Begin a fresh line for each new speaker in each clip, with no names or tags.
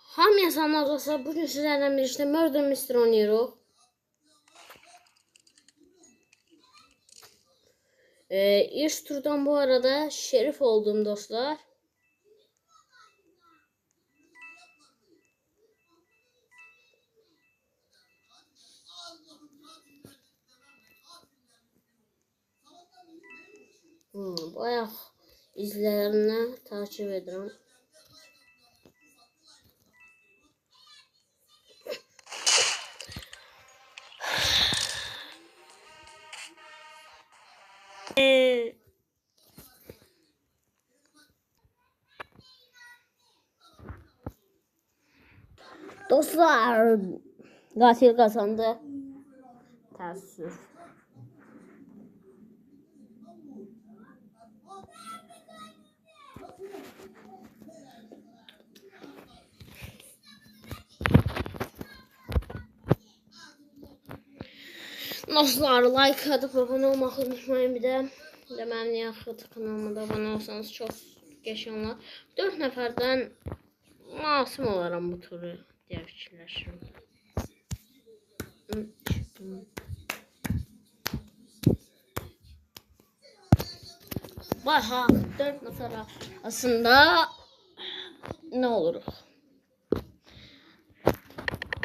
Hamıya salamlar dostlar. Bugün sizlerle birlikte Murder Mystery oynuyoruz. İlk turdan bu arada şerif oldum dostlar. Bayağı izlerini takip ederim. Dostlar, katil kazandı. Teessüf. Dostlar, like atıp abone olmayı unutmayın bir de. Benim yaxud kanalıma da abone olsanız çok geçən olar. 4 nəfərdən masum olaram bu turu deyə fikirləşirəm. Baha 4 nəfər arasında nə olur?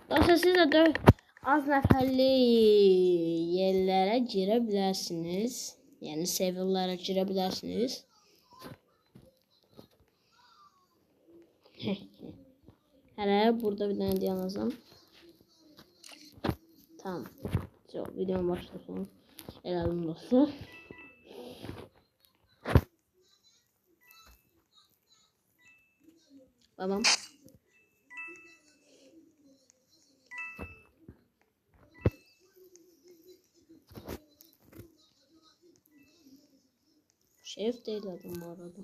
Dostlar, siz də 4 az nəfərli yerlərə girə bilərsiniz. Yəni serverlara girə bilərsiniz. Hələ burada bir dənə yazacağım. Tamam. Videom başlasın. Elədim dostlar. Babam. Şef değil adam bu arada.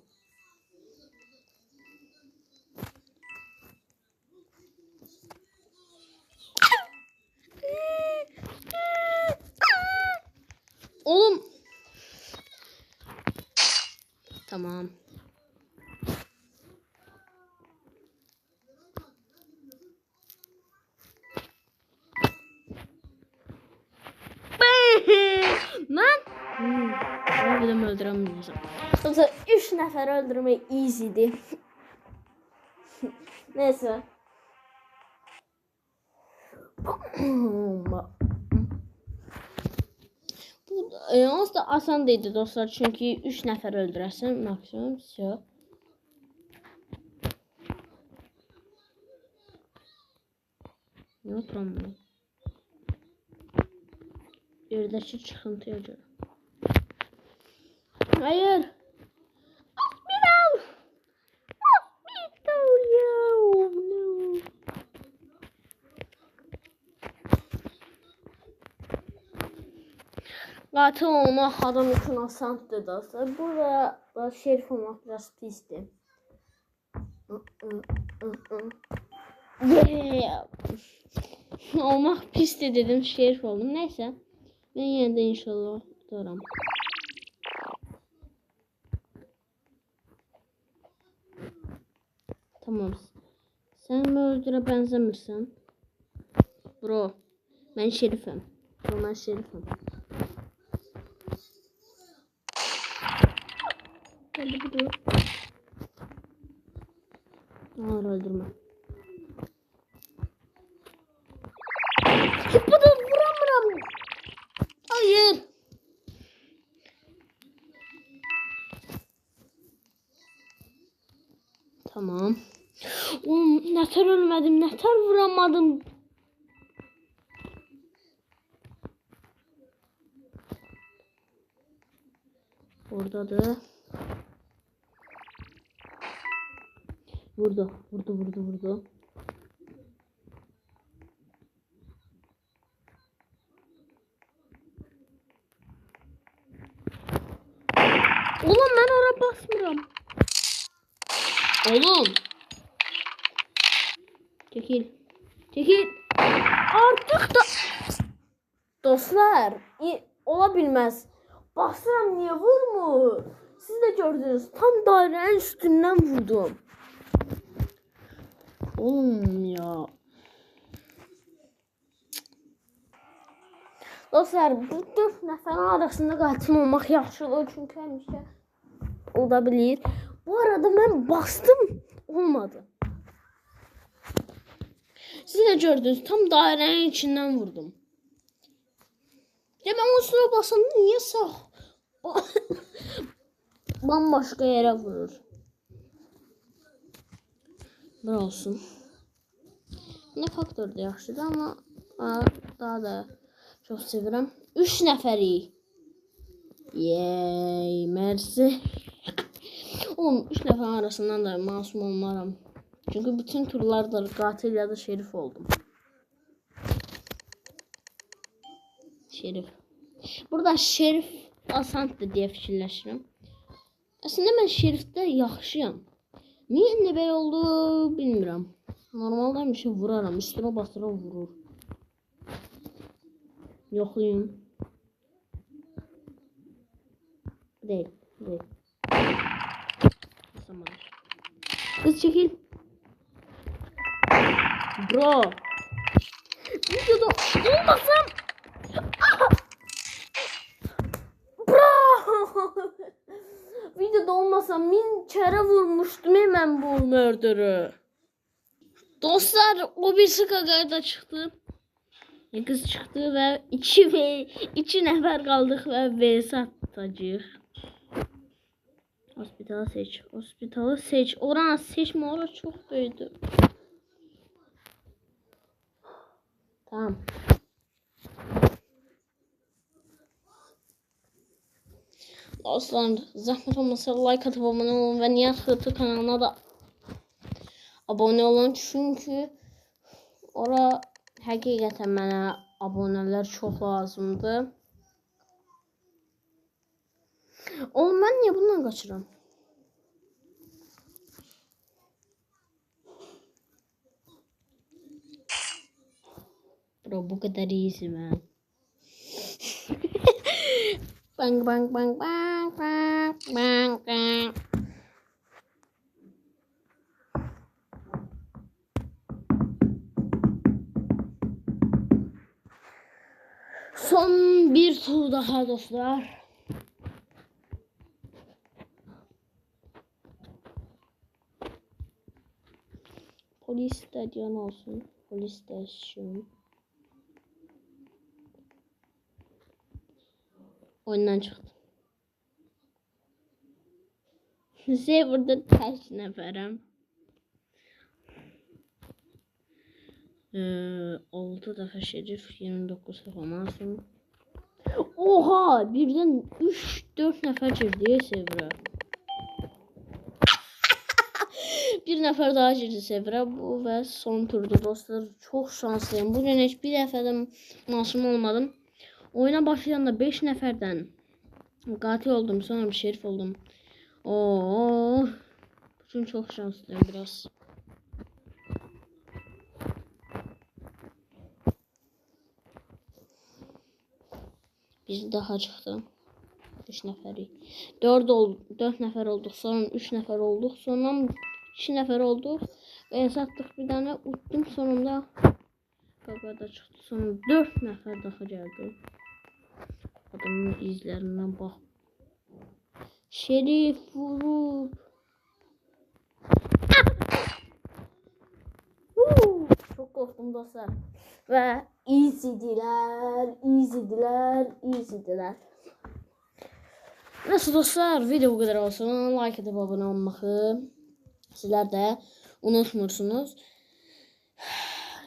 Oğlum. Tamam. Lan. Öldüm öldüremeyeceğim. Yoksa 3 nefer öldürmek easy'di. Neyse. Bu aslında asan değildi dostlar. Çünkü 3 nefer öldürəsən maksimum. Все. Ne oturamıyorum. Yerdeki çıkıntıya göre. Hayır. Hospital. Hospital yo. No. Katil olmak adam için asandır dostlar. Burada şerif olmak biraz pistir. Yeah. Olmak pistir dedim, şerif oldum. Neyse. Ben yine de inşallah tutarım. Tamam. Sen mi öldüre benzemirsen? Bro. Ben şerifim. Ben şerifim. Hadi bir dur. Hayır, öldürme. Hıppadım, vuramıyorum. Hayır. Tamam. Oğlum, neter ölmedim, neter vuramadım. Orada da. Vurdu. Oğlum, ben oraya basmıyorum. Oğlum. Çekil. Artık da. Dostlar, olabilmez. Basıram, niye vurmur? Siz de gördünüz. Tam dairenin üstünden vurdum. Oğlum ya. Dostlar, bu 4 nəfərin arasında qatil olmaq yaxşıdır, çünki həmişə ola bilir. Bu arada mən bastım, olmadı. Siz də gördünüz, tam dairənin içindən vurdum. Ya ben o sıra basanda niye sağ? Bambaşka yere vurur. Ne olsun. Ne faktör de yaxşıdır, ama daha da çok sevirəm. 3 nəfərik. Yey, mersi. Oğlum 3 nəfərin arasından da masum olmaram. Çünkü bütün turlarda katil ya da şerif oldum. Şerif. Burada şerif asandır diye fikirləşirəm. Aslında mən şerifdə yaxşıyam. Niye indi belə oldu bilmirəm. Normalda bir şey vuraram, üstüne basıram vurur. Yoxlayım. Değil, değil. Kız çekil. Bro. Videoda olmasam. Videoda olmasam 1000 kere vurmuştum hemen bu murder'ı. Dostlar, o bir skagayda çıktı. Kız çıktı ve 2 nəfər qaldıq və vs atacağıq. Hospitalı seç. Hospitalı seç. Oran seçme, orası çok büyüdü. Tamam. Dostlar, zahmet olmasa like atıp abone olun ve Nihat Hırtı kanalına da abone olun, çünkü ora həqiqətən mənə abonelər çox lazımdır. Oğlum, ben niye bundan kaçıram? Bro, bu kadar iyisin ben. Bang bang bang bang bang bang bang. Son bir tur daha dostlar. Polis stadyon olsun. Polis stasyon. Oyundan çıktım. Size burada taş nəfərəm. 6 dəfə şerif, 29 dəfə masum. Oha, birden 3-4 nəfər girdi serverə. Bir nəfər daha girdi serverə, bu və son turdu dostlar. Çok şanslıyım. Bugün heç bir dəfə də masum olmadım. Oyuna başlayanda 5 nəfərdən qatil oldum, sonra şerif oldum. Bugün çok şanslıyım biraz. Bir daha çıktı. 3 nəfəri. 4 nəfər olduq, sonra 3 nəfər olduq, sonra 2 nəfər olduq və satdıq bir dənə, utdum sonunda. Qaqada çıxdı, sonra 4 nəfər daha gəldi. Adamın izlərindən bax. Şerif vurub. Çok korktum dostlar. Ve easy'diler. Nasıl dostlar, video bu kadar olsun. Like edip abone olmayı sizler de unutmursunuz.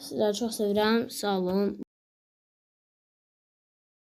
Sizleri çok seviyorum. Sağ olun.